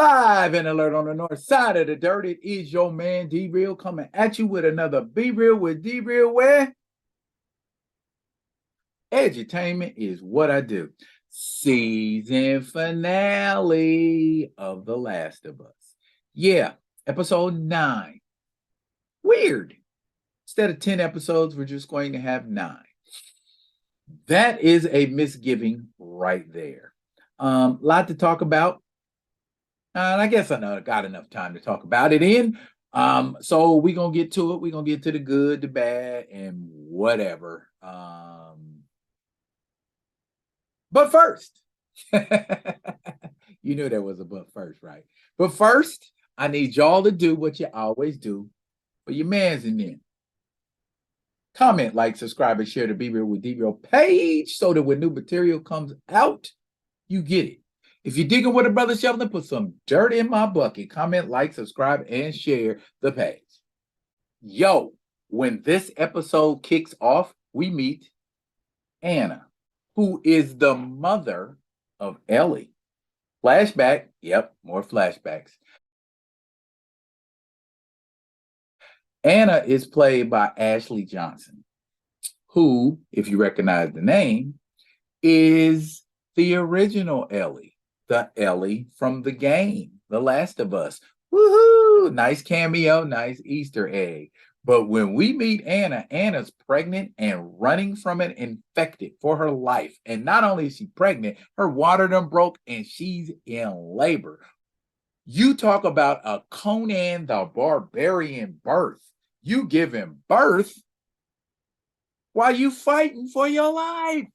Live and alert on the north side of the dirt. It is your man D-Real coming at you with another Be Real with D-Real, where edutainment is what I do. Season finale of The Last of Us. Yeah, episode 9. Weird. Instead of 10 episodes, we're just going to have 9. That is a misgiving right there. Lot to talk about. And I guess I got enough time to talk about it in. So we're going to get to it. We're going to get to the good, the bad, and whatever. But first, you knew there was a but first, right? But first, I need y'all to do what you always do for your mans and them. Comment, like, subscribe, and share the Be Real with D-Real page so that when new material comes out, you get it. If you're digging with a brother shoveling, put some dirt in my bucket. Comment, like, subscribe, and share the page. Yo, when this episode kicks off, we meet Anna, who is the mother of Ellie. Flashback. Yep, more flashbacks. Anna is played by Ashley Johnson, who, if you recognize the name, is the original Ellie, the Ellie from the game, The Last of Us. Woohoo! Nice cameo, nice Easter egg. But when we meet Anna, Anna's pregnant and running from an infected for her life. And not only is she pregnant, her water done broke and she's in labor. You talk about a Conan the Barbarian birth. You giving birth while you fighting for your life.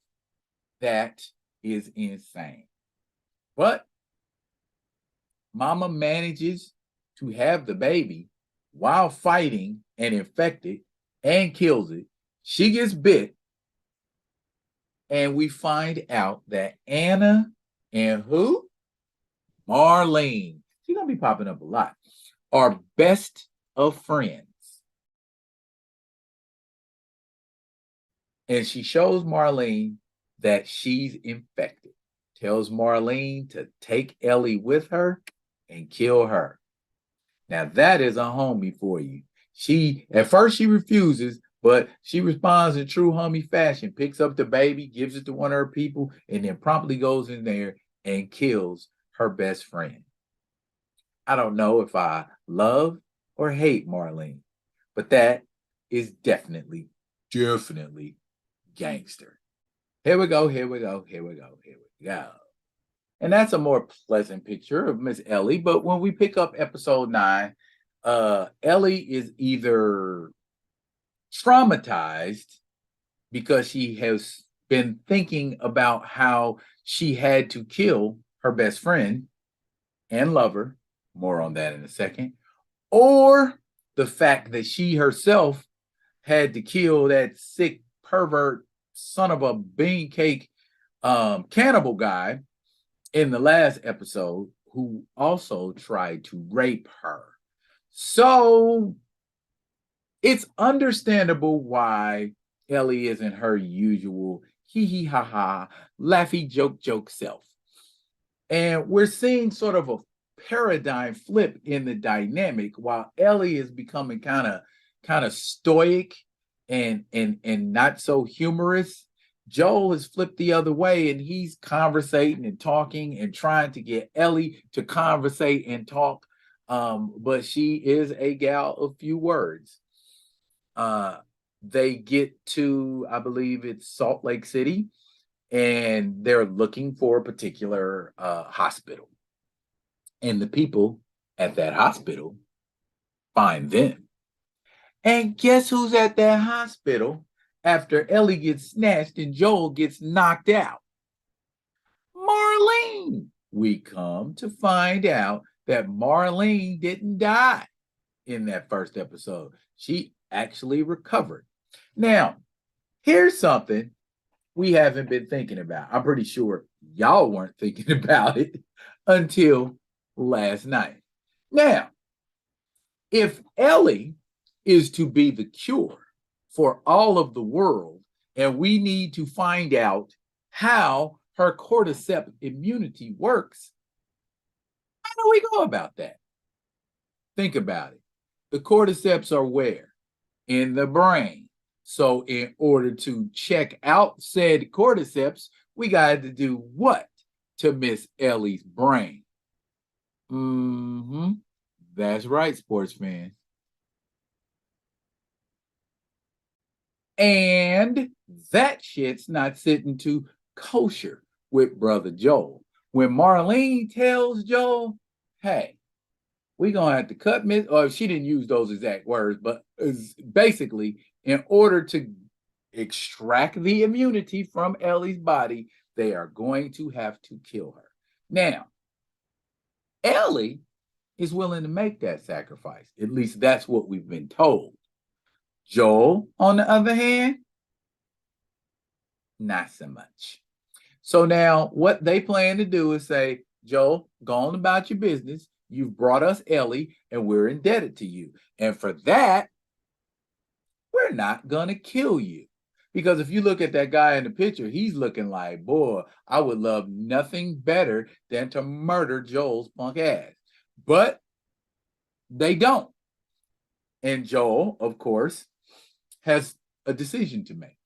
That is insane. But mama manages to have the baby while fighting and infected and kills it. She gets bit. And we find out that Anna and who? Marlene, she's going to be popping up a lot, are best of friends. And she shows Marlene that she's infected. Tells Marlene to take Ellie with her and kill her. Now that is a homie for you. At first she refuses, but she responds in true homie fashion, picks up the baby, gives it to one of her people, and then promptly goes in there and kills her best friend. I don't know if I love or hate Marlene, but that is definitely gangster. Here we go. And that's a more pleasant picture of Miss Ellie. But when we pick up episode 9, Ellie is either traumatized because she has been thinking about how she had to kill her best friend and lover. More on that in a second. Or the fact that she herself had to kill that sick pervert son of a bean cake cannibal guy in the last episode who also tried to rape her. So it's understandable why Ellie isn't her usual hee ha ha laughy joke self. And we're seeing sort of a paradigm flip in the dynamic while Ellie is becoming kind of stoic and not so humorous. Joel has flipped the other way and he's conversating and talking and trying to get Ellie to conversate and talk. But she is a gal of few words. They get to, I believe it's Salt Lake City, and they're looking for a particular hospital. And the people at that hospital find them. And guess who's at that hospital after Ellie gets snatched and Joel gets knocked out? Marlene. We come to find out that Marlene didn't die in that first episode. She actually recovered. Now, here's something we haven't been thinking about. I'm pretty sure y'all weren't thinking about it until last night. Now, if Ellie is to be the cure for all of the world, and we need to find out how her cordyceps immunity works, How do we go about that? Think about it. The cordyceps are where? In the brain. So in order to check out said cordyceps, we got to do what to Miss Ellie's brain? Mm-hmm. That's right, sports fans. And that shit's not sitting too kosher with brother Joel. When Marlene tells Joel, hey, we're going to have to cut Miss, or she didn't use those exact words, but basically, in order to extract the immunity from Ellie's body, they are going to have to kill her. Now, Ellie is willing to make that sacrifice. At least that's what we've been told. Joel, on the other hand, not so much. So now what they plan to do is say, Joel, go on about your business. You've brought us Ellie, and we're indebted to you. And for that, we're not going to kill you. Because if you look at that guy in the picture, he's looking like, boy, I would love nothing better than to murder Joel's punk ass. But they don't. And Joel, of course, has a decision to make.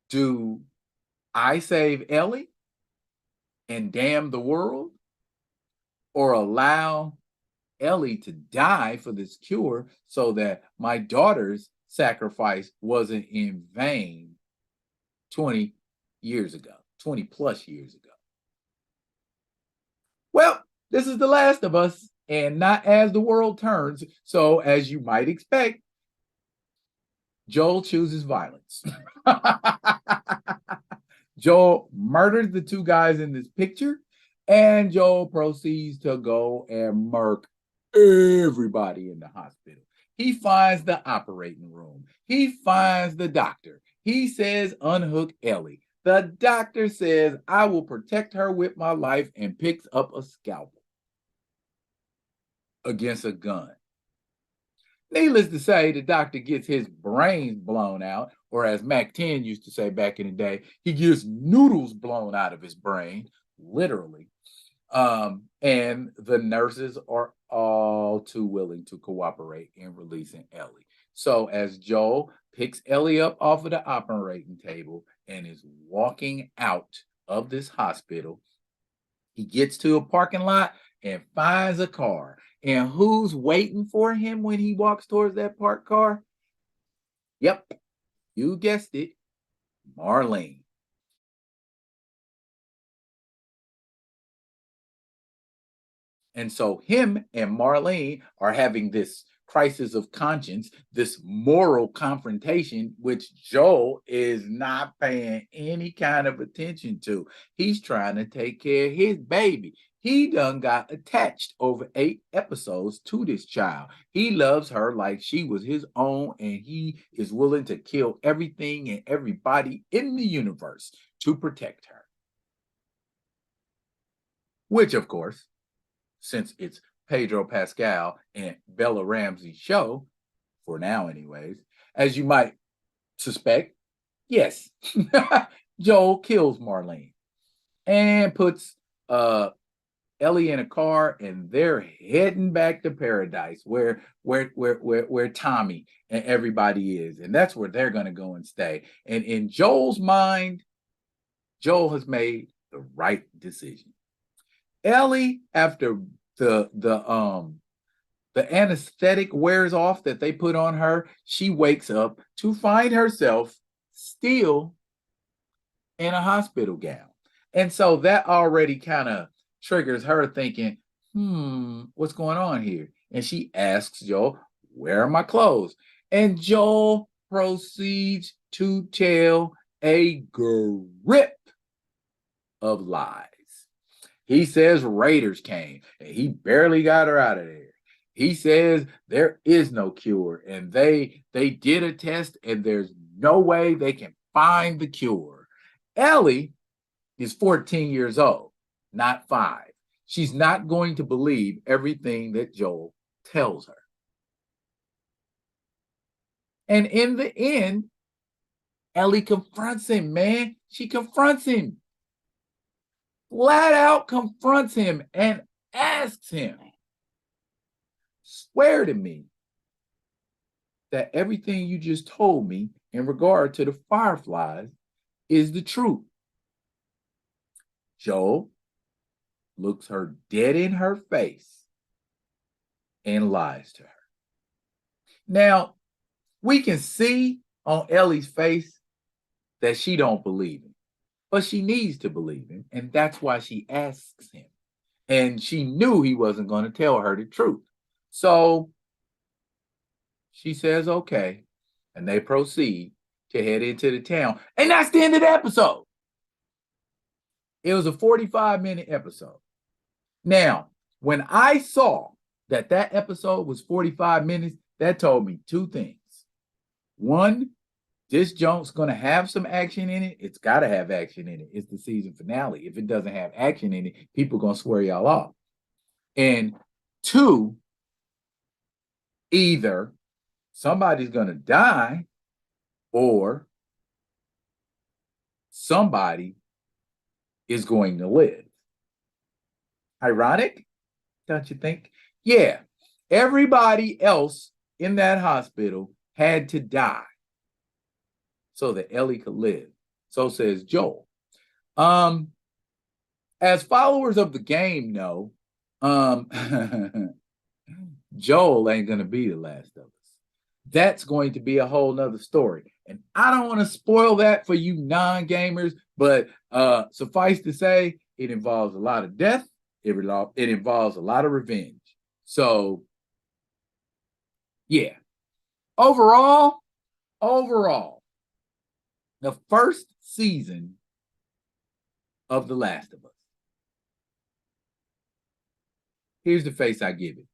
Do I save Ellie and damn the world, or allow Ellie to die for this cure so that my daughter's sacrifice wasn't in vain 20 years ago, 20 plus years ago? Well, this is The Last of Us, and not as the world turns. So, as you might expect, Joel chooses violence. Joel murders the two guys in this picture, and Joel proceeds to go and murk everybody in the hospital. He finds the operating room. He finds the doctor. He says, unhook Ellie. The doctor says, I will protect her with my life, and picks up a scalpel against a gun. Needless to say, the doctor gets his brains blown out, or as Mac 10 used to say back in the day, he gets noodles blown out of his brain, literally. And the nurses are all too willing to cooperate in releasing Ellie. So as Joel picks Ellie up off of the operating table and is walking out of this hospital, he gets to a parking lot and finds a car. And who's waiting for him when he walks towards that parked car? Yep, you guessed it, Marlene. And so him and Marlene are having this crisis of conscience, this moral confrontation, which Joel is not paying any kind of attention to. He's trying to take care of his baby. He done got attached over 8 episodes to this child. He loves her like she was his own, and he is willing to kill everything and everybody in the universe to protect her. Which, of course, since it's Pedro Pascal and Bella Ramsey's show, for now anyways, as you might suspect, yes, Joel kills Marlene and puts Ellie in a car, and they're heading back to paradise where Tommy and everybody is. And that's where they're gonna go and stay. And in Joel's mind, Joel has made the right decision. Ellie, after the anesthetic wears off that they put on her, she wakes up to find herself still in a hospital gown. And so that already kind of triggers her thinking, what's going on here? And she asks Joel, where are my clothes? And Joel proceeds to tell a grip of lies. He says Raiders came and he barely got her out of there. He says there is no cure, and they did a test and there's no way they can find the cure. Ellie is 14 years old, not 5. She's not going to believe everything that Joel tells her. And in the end, Ellie confronts him, man. She confronts him. Flat out confronts him and asks him, swear to me that everything you just told me in regard to the fireflies is the truth. Joel looks her dead in her face and lies to her. Now, we can see on Ellie's face that she don't believe him, but she needs to believe him, and that's why she asks him. And she knew he wasn't going to tell her the truth. So she says, okay, and they proceed to head into the town. And that's the end of the episode. It was a 45-minute episode. Now, when I saw that episode was 45 minutes, that told me two things. One, this junk's going to have some action in it. It's got to have action in it. It's the season finale. If it doesn't have action in it, people are going to swear y'all off. And two, either somebody's going to die or somebody is going to live. Ironic, don't you think? Yeah, everybody else in that hospital had to die so that Ellie could live. So says Joel. As followers of the game know, Joel ain't going to be the last of us. That's going to be a whole nother story. And I don't want to spoil that for you non-gamers, but suffice to say, it involves a lot of death. It involves a lot of revenge. So, yeah. Overall, the first season of The Last of Us. Here's the face I give it.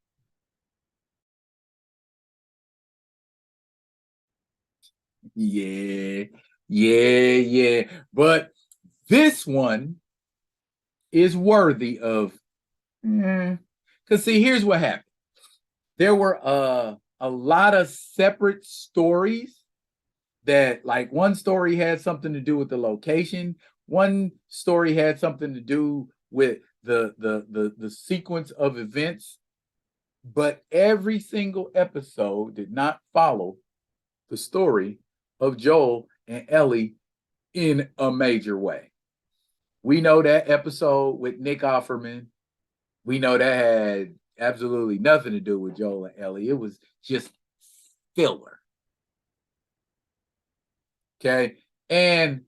Yeah. But this one is worthy of, because see, here's what happened. There were a lot of separate stories that, like, one story had something to do with the location. One story had something to do with the sequence of events. But every single episode did not follow the story of Joel and Ellie in a major way. We know that episode with Nick Offerman. We know that had absolutely nothing to do with Joel and Ellie. It was just filler. Okay. And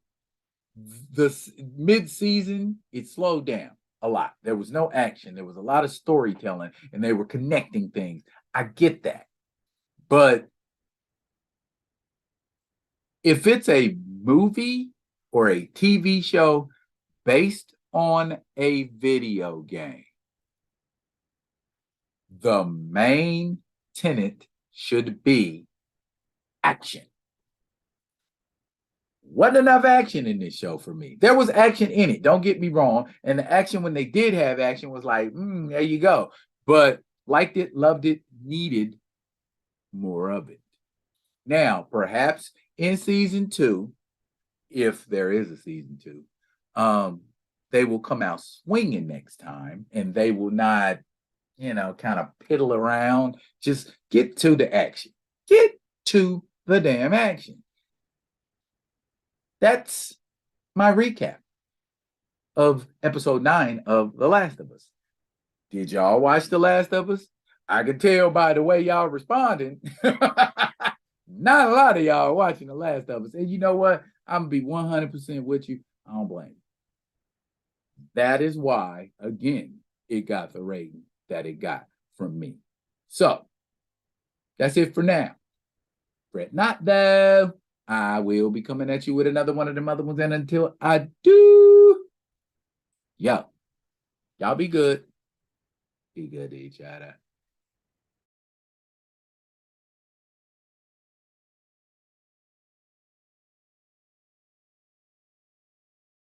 the mid-season, it slowed down a lot. There was no action. There was a lot of storytelling, and they were connecting things. I get that. But if it's a movie or a TV show based on a video game, the main tenet should be action. Wasn't enough action in this show for me. There was action in it, don't get me wrong. And the action, when they did have action, was like, there you go. But liked it, loved it, needed more of it. Now, perhaps in season 2, if there is a season 2, they will come out swinging next time, and they will not, kind of piddle around. Just get to the action. Get to the damn action. That's my recap of episode 9 of The Last of Us. Did y'all watch The Last of Us? I can tell by the way y'all responding. Not a lot of y'all are watching The Last of Us. And you know what? I'm going to be 100% with you. I don't blame you. That is why, again, it got the rating that it got from me. So, that's it for now. Fret not, though. I will be coming at you with another one of them other ones. And until I do, y'all be good. Be good to each other.